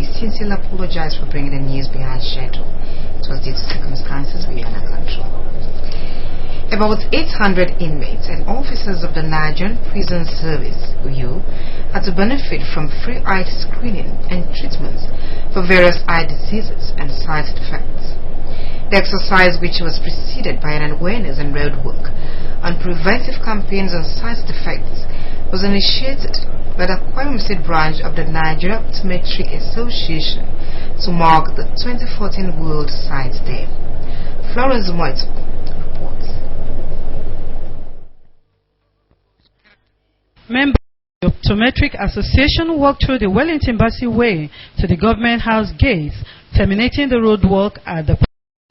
we sincerely apologize for bringing the news behind schedule. It was due to circumstances beyond our control. About 800 inmates and officers of the Nigerian Prison Service (UU) are to benefit from free eye screening and treatments for various eye diseases and sight defects. The exercise, which was preceded by an awareness and roadwork on preventive campaigns on sight defects, was initiated by the Akwa Ibom State branch of the Nigeria Optometric Association to mark the 2014 World Sight Day. Florence Moito reports. Members of the Optometric Association walked through the Wellington Embassy Way to the Government House gates, terminating the roadwork at the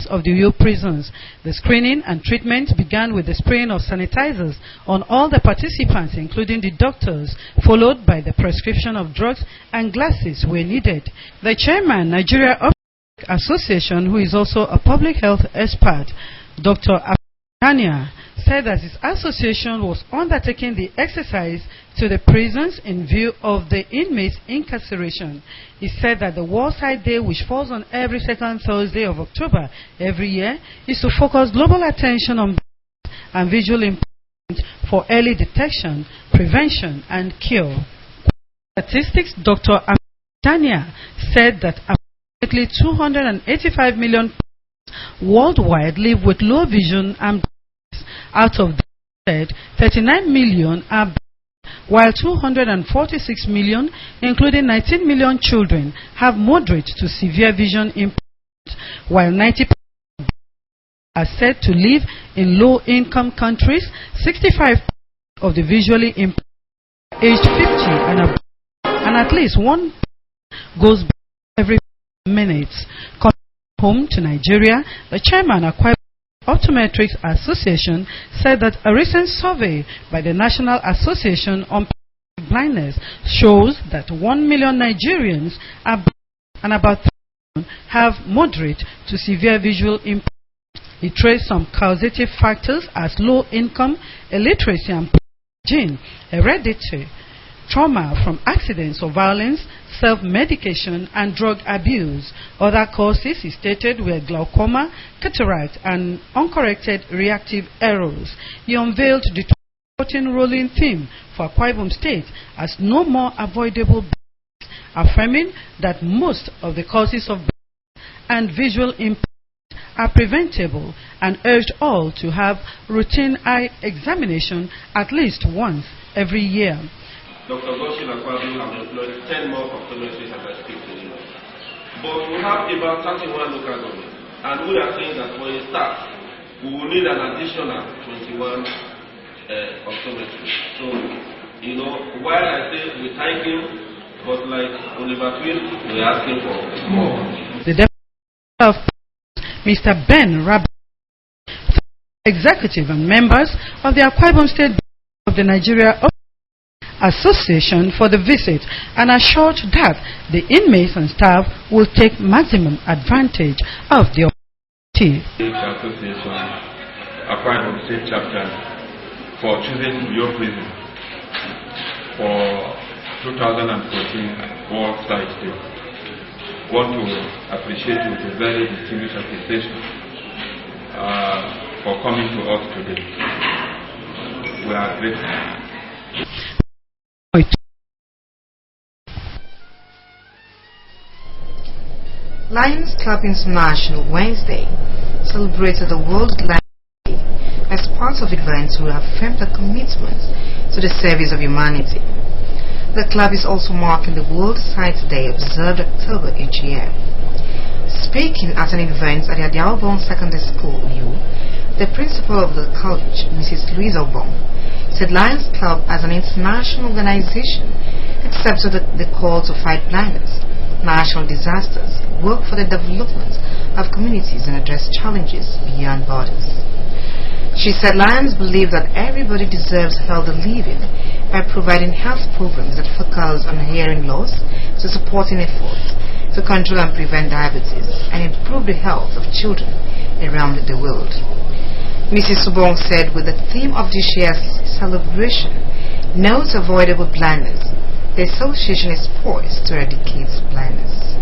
of the UU prisons. The screening and treatment began with the spraying of sanitizers on all the participants, including the doctors, followed by the prescription of drugs and glasses where needed. The chairman, Nigeria Optometric Association, who is also a public health expert, Dr. Tanya, said that his association was undertaking the exercise to the prisons in view of the inmates' incarceration. He said that the World Sight Day, which falls on every second Thursday of October every year, is to focus global attention on and visual improvement for early detection, prevention, and cure. Statistics, Dr. Tanya said that approximately 285 million worldwide live with low vision, and out of that, 39 million are blind, while 246 million, including 19 million children, have moderate to severe vision impairment, while 90% are said to live in low-income countries. 65% of the visually impaired aged 50 and above, and at least one goes every minutes. Coming home to Nigeria, the chairman of Akwa Ibom Optometrics Association said that a recent survey by the National Association on Blindness shows that 1 million Nigerians are blind and about 3 million have moderate to severe visual impairment. He traced some causative factors as low income, illiteracy and gene, hereditary, trauma from accidents or violence, self-medication and drug abuse. Other causes, he stated, were glaucoma, cataract and uncorrected reactive errors. He unveiled the 2014 rolling theme for Akwa Ibom State as no more avoidable blindness, affirming that most of the causes of blindness and visual impairment are preventable, and urged all to have routine eye examination at least once every year. Dr. Goshin Akwabi have employed 10 more optometrists as I speak to you. But we have about 31 local governments, and we are saying that for a start, we will need an additional 21 optometrists. So, you know, while I say we thank him, but like Oliver Twin, we are asking for more. The Deputy of Mr. Ben Rabat, executive and members of the Akwa Ibom State of the Nigeria Association for the visit, and assured that the inmates and staff will take maximum advantage of the opportunity. Association, Akwa Ibom State chapter, for choosing your prison for 2014 World Sight Day. Want to appreciate you with a very distinguished appreciation for coming to us today. We are grateful. Lions Club International Wednesday celebrated the World Lions Day. As part of events, we affirm the commitment to the service of humanity. The club is also marking the World Sight Day observed October each year. Speaking at an event at the Adialbon Secondary School, the principal of the college, Mrs. Louise Obon, said Lions Club as an international organization accepted the call to fight blindness, national disasters, work for the development of communities and address challenges beyond borders. She said Lions believe that everybody deserves healthy living by providing health programs that focus on hearing loss, to supporting efforts to control and prevent diabetes and improve the health of children around the world. Mrs. Subong said with the theme of this year's celebration, No to Avoidable Blindness, the association is poised to eradicate blindness.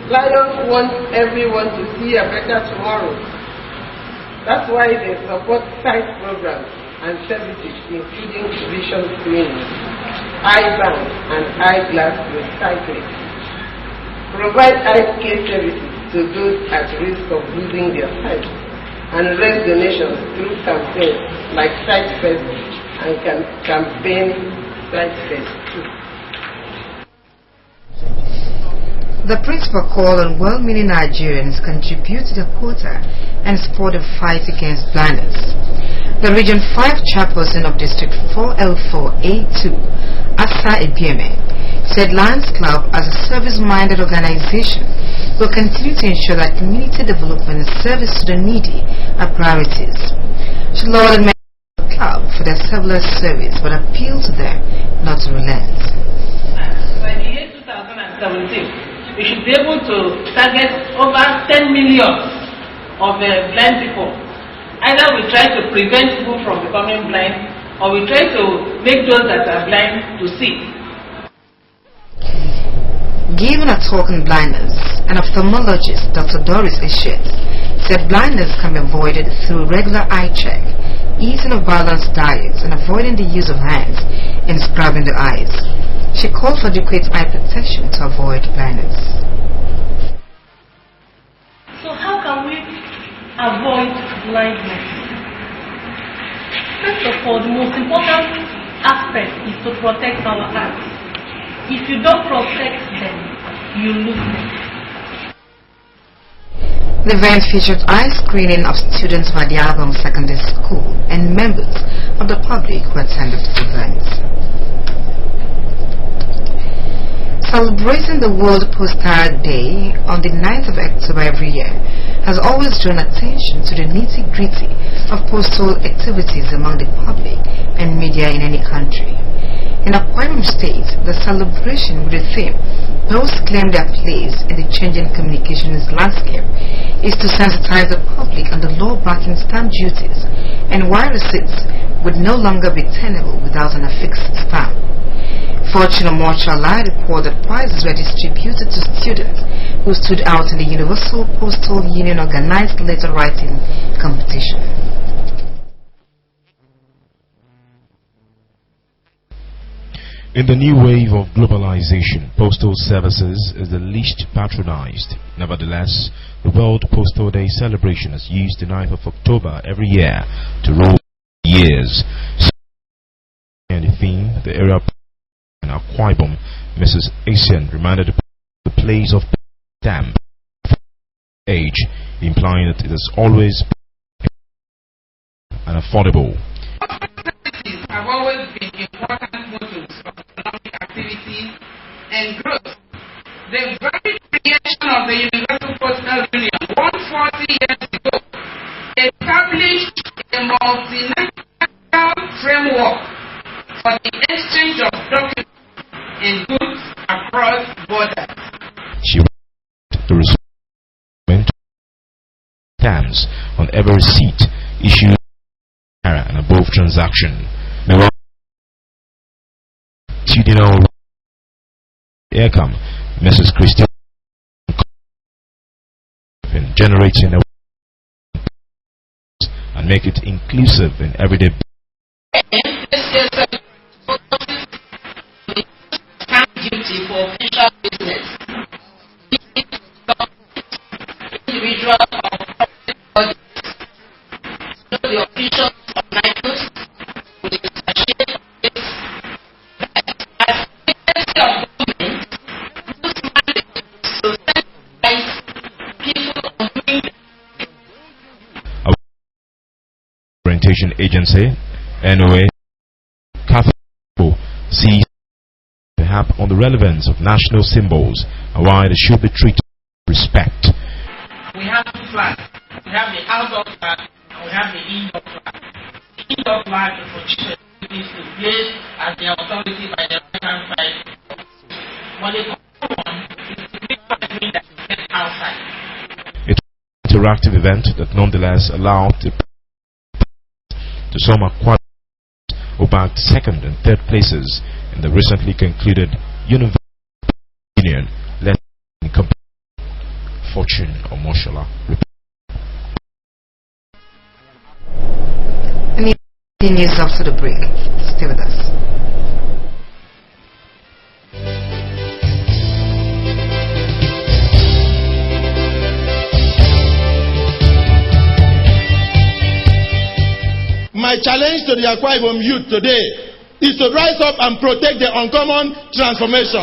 Lions want everyone to see a better tomorrow. That's why they support sight programs and services including vision screening, eye bank and eyeglass recycling. Provide eye care services to those at risk of losing their sight, and raise donations through campaigns like Sight Fest and campaign Sight Fest 2. The principal called on well-meaning Nigerians to contribute to the quota and support the fight against blindness. The Region 5 chairperson of District 4L4A2, Asa Ebieme, said Lions Club, as a service-minded organization, will continue to ensure that community development and service to the needy are priorities. She lauded the club for their selfless service, but appealed to them not to relent. By the year 2017, we should be able to target over 10 million of blind people. Either we try to prevent people from becoming blind, or we try to make those that are blind to see. Given a talk on blindness, an ophthalmologist, Dr. Doris Eshet, said blindness can be avoided through regular eye check, eating a balanced diet, and avoiding the use of hands in scrubbing the eyes. She called for adequate eye protection to avoid blindness. So how can we avoid blindness? First of all, the most important aspect is to protect our eyes. If you don't protect them, you lose them. The event featured eye screening of students of the Alabama Secondary School and members of the public who attended the event. Celebrating the World Postal Day on the 9th of October every year has always drawn attention to the nitty-gritty of postal activities among the public and media in any country. In Akwa Ibom State, the celebration with the theme "Posts Claim Their Place in the Changing Communications Landscape" is to sensitize the public on the law backing stamp duties and why receipts would no longer be tenable without an affixed stamp. Fortune Omochola reported that prizes were distributed to students who stood out in the Universal Postal Union organized letter writing competition. In the new wave of globalization, postal services is the least patronized. Nevertheless, the World Postal Day celebration is used the 9th of October every year to roll years. And the theme, the area in Akwa Ibom, Mrs. Asian reminded the place of stamp age, implying that it is always and affordable. Services have always been important motives of economic activity and growth. The very creation of the Universal Postal Union 140 years ago established a multinational framework for the exchange of documents and goods across borders. She the result stamps on every receipt issued and above transaction. Tudinal Aircom, Mrs. Christine, generating a and make it inclusive in everyday. Stamp duty for official business. Individual or public bodies. The official organizations will associate with as agency of government whose mandate is to sensitize people on doing Our orientation agency, NOA, Catholic sees perhaps on the relevance of national symbols and why they should be treated with respect. We have two flags. We have the outdoor flag and we have the indoor flag. The indoor flag is for children to place as the authority by the right-hand side. But the other one is the big flag that is outside. It's an interactive event that nonetheless allowed to some acquire who bagged second and third places in the recently concluded University Union Lesson Fortune Omoshola. And the news after the break. Stay with us. My challenge to the Akwa Ibom youth today is to rise up and protect the uncommon transformation.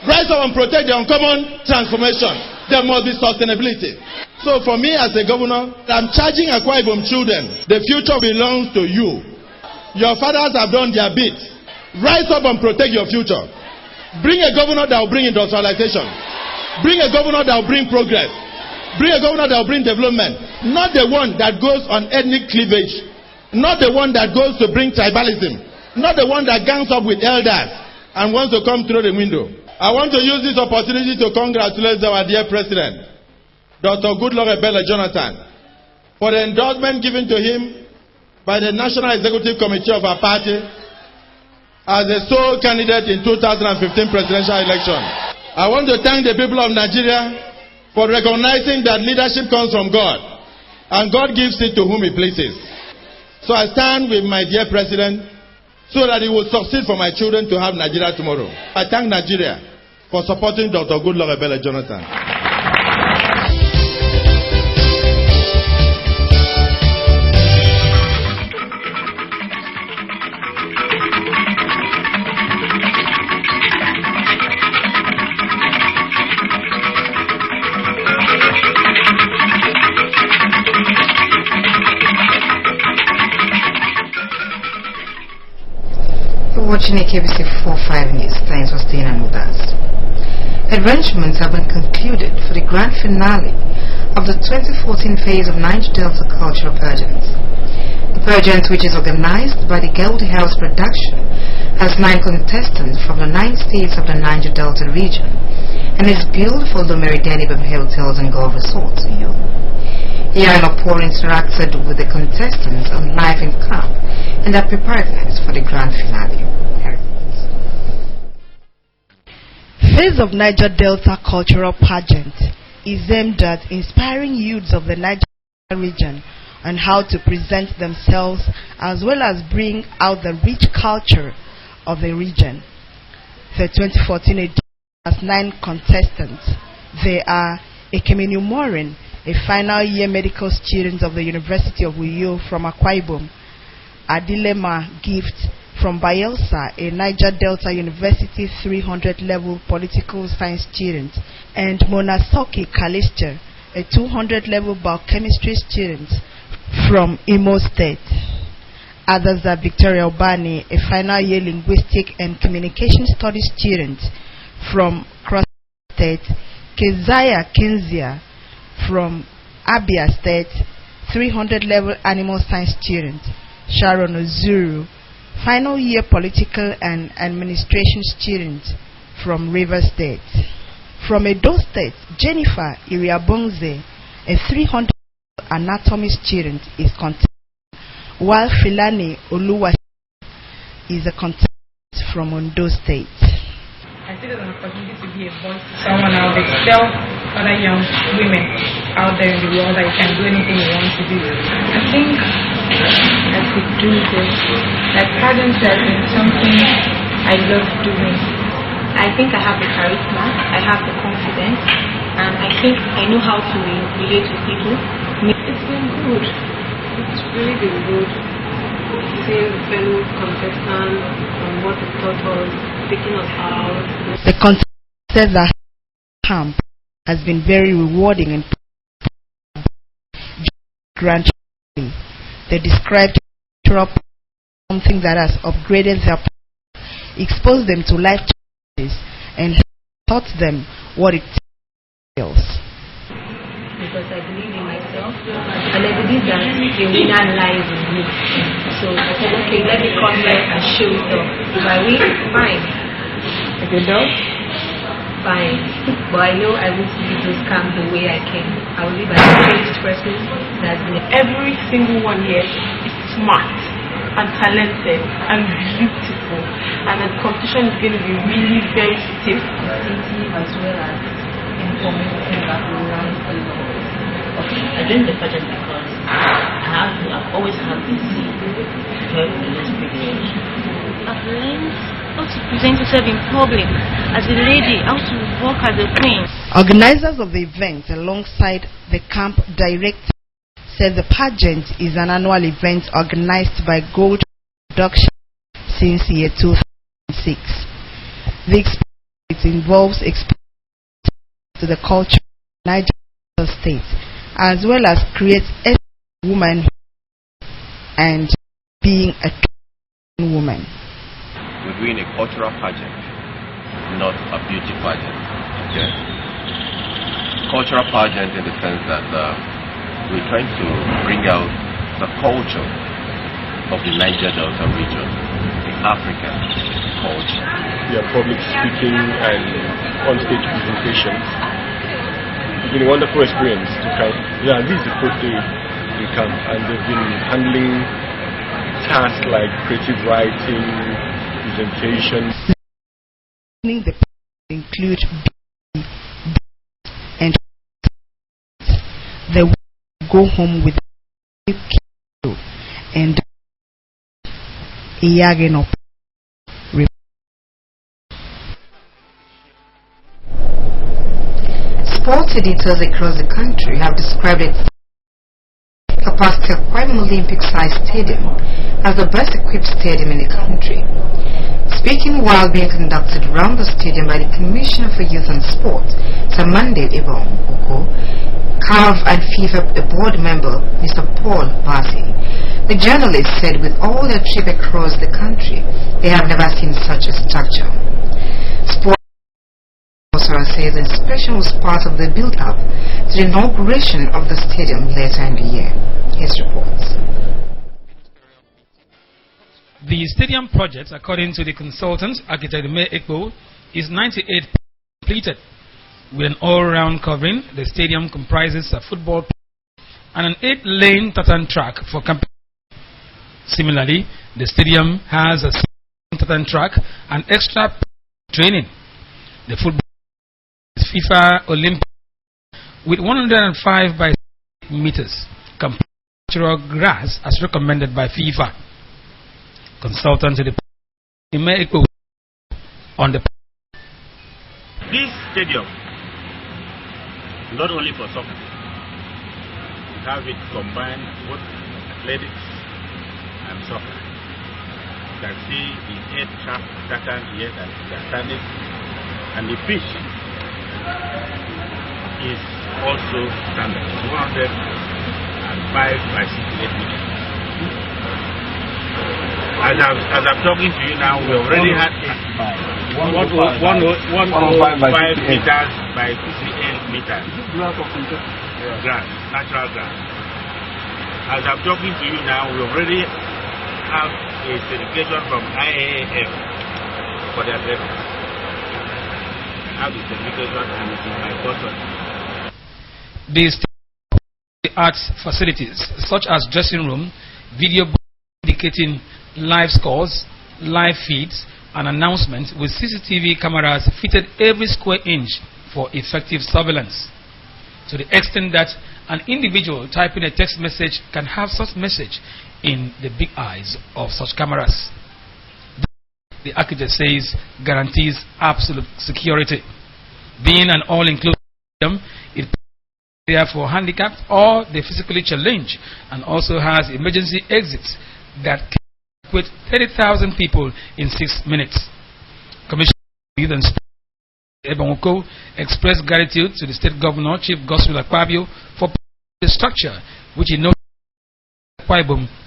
Rise up and protect the uncommon transformation. There must be sustainability. So for me as a governor, I'm charging Akwa Ibom children, the future belongs to you. Your fathers have done their bit. Rise up and protect your future. Bring a governor that will bring industrialization. Bring a governor that will bring progress. Bring a governor that will bring development. Not the one that goes on ethnic cleavage. Not the one that goes to bring tribalism. Not the one that gangs up with elders and wants to come through the window. I want to use this opportunity to congratulate our dear President, Dr. Goodluck Ebele Jonathan, for the endorsement given to him by the National Executive Committee of our party as the sole candidate in 2015 presidential election. I want to thank the people of Nigeria for recognizing that leadership comes from God, and God gives it to whom He pleases. So I stand with my dear President so that he will succeed for my children to have Nigeria tomorrow. I thank Nigeria for supporting Dr. Goodluck Ebele Jonathan. Watching KBC 45 News. Thanks for staying on with us. Arrangements have been concluded for the grand finale of the 2014 phase of Niger Delta Cultural Pageant. The pageant, which is organized by the Gold House Production, has 9 contestants from the 9 states of the Niger Delta region and is billed for the Meridian Hotels and Golf Resorts. Yana Paul interacted with the contestants on life in camp and their preparedness for the grand finale. Phase of Niger Delta Cultural Pageant is aimed at inspiring youths of the Niger region on how to present themselves as well as bring out the rich culture of the region. The 2014 edition has 9 contestants. They are Ekemini Morin, a final year medical student of the University of Uyo from Akwa Ibom, Adilema Gift from Bayelsa, a Niger Delta University 300 level political science student, and Monasoki Kalister, a 200 level biochemistry student from Imo State. Others are Victoria Obani, a final year linguistic and communication studies student from Cross State, Keziah Kenzia from Abia State, 300 level animal science student, Sharon Ozuru, final year political and administration student from River State. From Edo State, Jennifer Iriabonze, a 300 anatomy student, is contestant, while Filani Oluwa is a contestant from Ondo State. I see it as an opportunity to be a voice to someone out there, to tell other young women out there in the world that you can do anything you want to do. I think I could do this. Like pageants has been something I love doing. I think I have the charisma, I have the confidence, and I think I know how to relate with people. It's been good. It's really been good. Seeing fellow contestants on what they taught us, taking us out. The contestants at camp has been very rewarding and grand. They described something that has upgraded their, exposed them to life challenges, and taught them what it entails. Because I believe in myself, and I believe that the winner lies in me. So I said, okay, let me come here and show it off. If I win, fine. If you don't, fine. But I know I won't leave those camps the way I came. I will live as a changed person. That's been every single one here is smart and talented and beautiful, and the competition is going to be really very stiff. Easy as well as information about rural economy. Okay, I joined the pageant because I've always had this less privilege. I've learned how to present yourself in public as a lady, how to walk as a queen. Organizers of the event, alongside the camp director, said the pageant is an annual event organized by Gold Production since year 2006. The experience involves exposure to the culture of Niger State, as well as creates womanhood and being a woman. We're doing a cultural pageant, not a beauty pageant. Okay? Cultural pageant in the sense that we're trying to bring out the culture of the Niger Delta region, the African culture. Their public speaking and on-stage presentations. It's been a wonderful experience to come. Yeah, this is the first day they come, and they've been handling tasks like creative writing, presentations. The include and they will go home with and Iageno. Sports editors across the country have described its capacity of Aquarium Olympic-sized stadium as the best equipped stadium in the country. Speaking while being conducted around the stadium by the Commissioner for Youth and Sport, Samande Ibon Oko, CAF and FIFA board member, Mr. Paul Bassi, the journalist said with all their trip across the country, they have never seen such a structure. Sport says the inspection was part of the build-up to the inauguration of the stadium later in the year. His reports. The stadium project, according to the consultant, architect May Ekpo, is 98% completed. With an all-round covering, the stadium comprises a football pitch and an 8-lane tartan track for camping. Similarly, the stadium has a tartan track and extra training. The football is FIFA Olympic with 105 by 6 meters, natural grass as recommended by FIFA. Consultant to the Eco on the this stadium, not only for soccer, we have it combined both athletics and soccer. You can see the 8-track tartan here that we are standing, and the pitch is also standard, 105 by 68 meters. As I'm talking to you now, we already had 105 meters by 58 meters. Grass, natural grass. As I'm talking to you now, we already have a certification from IAAF for the athletics. I have the certification and it's in my person. These arts facilities, such as dressing room, video indicating live scores, live feeds, and announcements with CCTV cameras fitted every square inch for effective surveillance. To the extent that an individual typing a text message can have such message in the big eyes of such cameras. The architect says guarantees absolute security. Being an all-inclusive stadium, it area for handicapped or the physically challenged, and also has emergency exits that can equip 30,000 people in 6 minutes. Commissioner for Youth and Sport Ebonoko expressed gratitude to the State Governor, Chief Gospel Akpabio, for the structure which he noted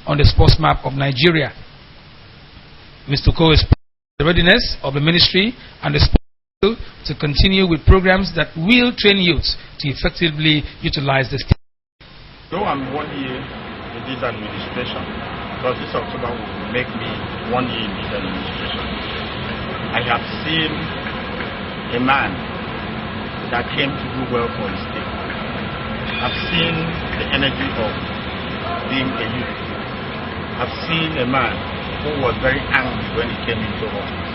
on the sports map of Nigeria. Mr. Ko expressed the readiness of the ministry and the sport to continue with programs that will train youths to effectively utilize the state. Though I'm 1 year in this administration, because this October will make me 1 year in this administration, I have seen a man that came to do well for his state. I've seen the energy of being a youth. I've seen a man who was very angry when he came into office.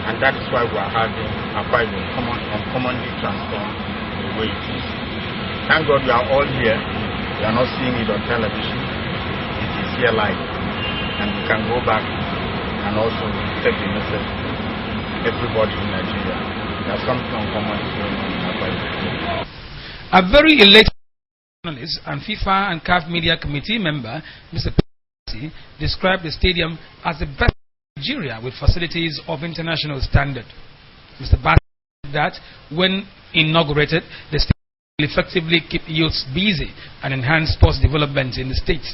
And that is why we are having Akwa Ibom uncommonly transformed the way it is. Thank God we are all here. We are not seeing it on television. It is here live. And we can go back and also take the message to everybody in Nigeria. There's something uncommon going on in Akwa Ibom. A very elite journalist and FIFA and CAF Media Committee member, Mr. P. described the stadium as the best in Nigeria with facilities of international standard. Mr. Bass said that when inaugurated, the stadium will effectively keep youths busy and enhance sports development in the state.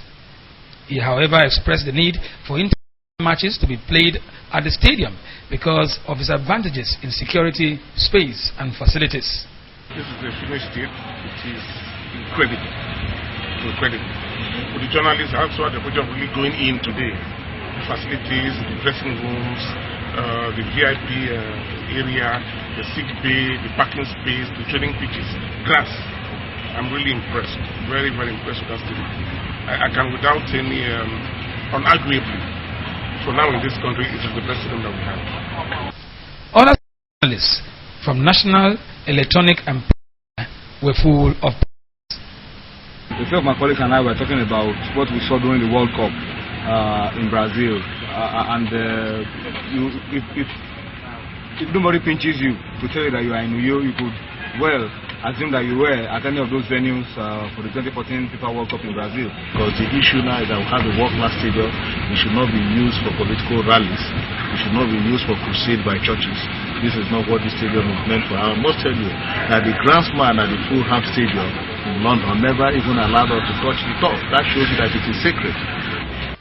He, however, expressed the need for international matches to be played at the stadium because of its advantages in security, space, and facilities. This is a finished state. It is incredible. Incredible. For the journalists, that's what the project really going in today. The facilities, the dressing rooms, the VIP area, the sick bay, the parking space, the training pitches, grass. I'm really impressed. Very, very impressed with that stadium. I can, without any, unarguably, for now in this country, it is the best stadium that we have. Other journalists from national, electronic, and were full of. Myself, my colleagues, and I were talking about what we saw during the World Cup in Brazil, and if nobody pinches you to tell you that you are in New York, you could well assume that you were at any of those venues for the 2014 FIFA World Cup in Brazil. Because the issue now is that we have a world-class stadium. It should not be used for political rallies. It should not be used for crusade by churches. This is not what this stadium is meant for. I must tell you that the groundsman at the Fulham Stadium in London never even allowed us to touch the top. That shows you that it is sacred.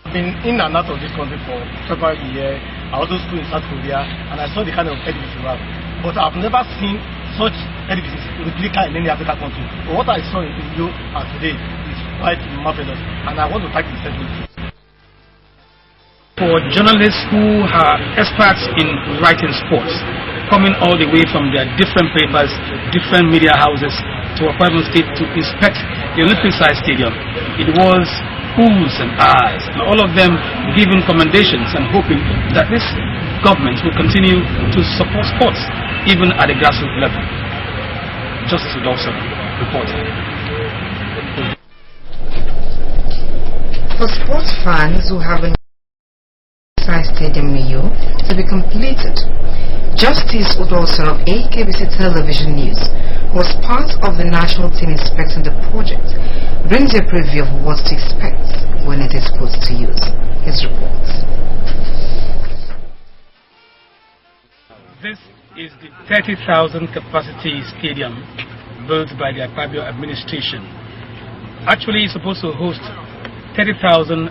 I've been in and out of this country for several years. I also school in South Korea, and I saw the kind of edifices we have. But I've never seen such edifices replica in any African country. But what I saw in New York today is quite marvelous, and I want to thank the facility. For journalists who are experts in writing sports, coming all the way from their different papers, different media houses to Akwa Ibom State to inspect the Olympic-sized stadium, it was who's and ahs, and all of them giving commendations and hoping that this government will continue to support sports even at the grassroots level. Justice Dawson reporting. For sports fans who have a stadium Mayo to be completed, Justice Udolson of AKBC Television News was part of the national team inspecting the project. Brings a preview of what to expect when it is put to use. His reports. This is the 30,000 capacity stadium built by the Akwa Ibom administration. Actually, it's supposed to host 30,076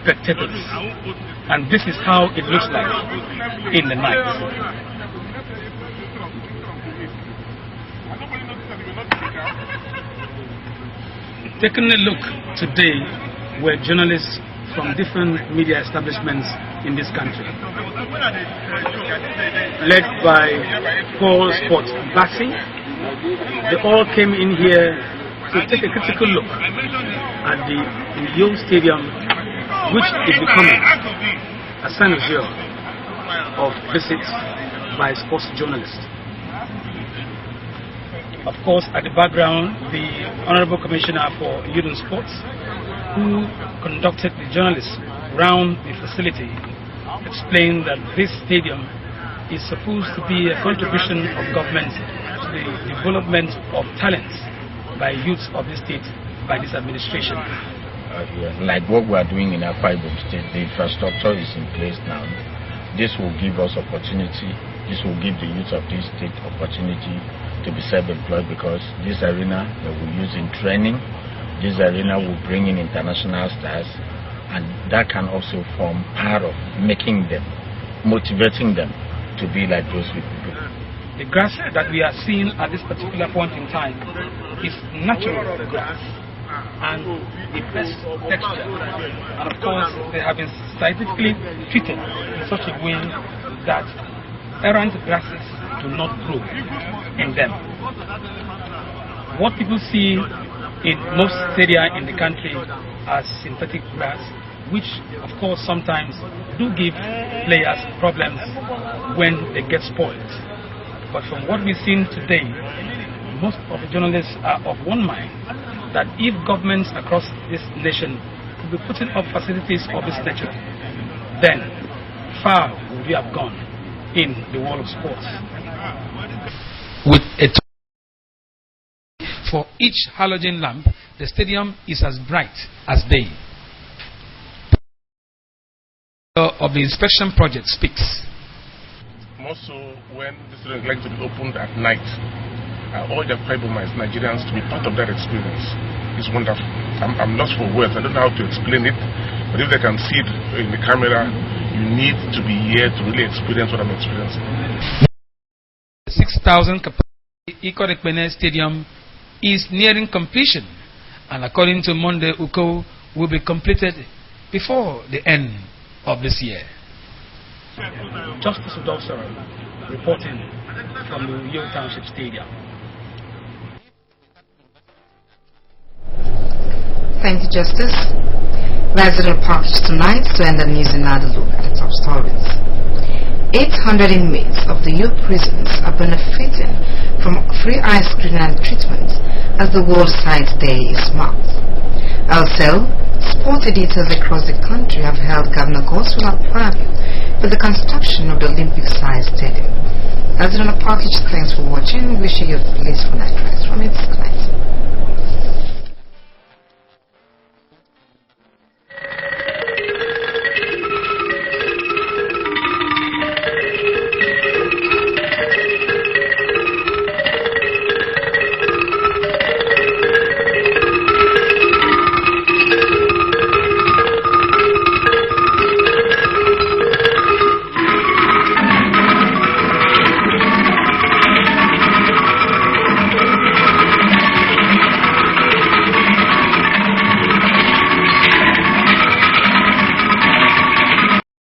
spectators, and this is how it looks like in the night. Taking a look today were journalists from different media establishments in this country, led by Paul Sport Bassi. They all came in here to take a critical look at the Rio Stadium, which is becoming a center of visits by sports journalists. Of course, at the background, the Honorable Commissioner for Youth and Sports, who conducted the journalists round the facility, explained that this stadium is supposed to be a contribution of government to the development of talents by youths of the state, by this administration. Like what we are doing in Akwa Ibom State, the infrastructure is in place now. This will give us opportunity. This will give the youth of this state opportunity to be self-employed, because this arena that we use in training, this arena will bring in international stars, and that can also form part of making them, motivating them to be like those people. The grass that we are seeing at this particular point in time is natural grass and the best texture, and of course they have been scientifically treated in such a way that errant grasses do not grow in them. What people see in most stadia in the country as synthetic grass which of course sometimes do give players problems when they get spoiled. But from what we've seen today, most of the journalists are of one mind that if governments across this nation could be putting up facilities of this nature, then far would we have gone in the world of sports. With a for each halogen lamp, the stadium is as bright as day. Of the inspection project speaks. More so when the stadium is likely to be opened at night. All the Fibermites, Nigerians, to be part of that experience is wonderful. I'm lost for words. I don't know how to explain it, but if they can see it in the camera, you need to be here to really experience what I'm experiencing. 6,000 capacity Ikot-Ekpene Stadium is nearing completion, and according to Monday Uko, will be completed before the end of this year. Justice Udosara reporting from the Uyo Township Stadium. Thank you, Justice. Let's do the package tonight to end the news in another look at the top stories. 800 inmates of the Uyo prisons are benefiting from free eye screening and treatment as the World Sight Day is marked. Also, sport editors across the country have held Governor Godswill Akpabio for the construction of the Olympic-sized stadium. That's it on the package. Thanks for watching. Wishing you a blissful night rest from its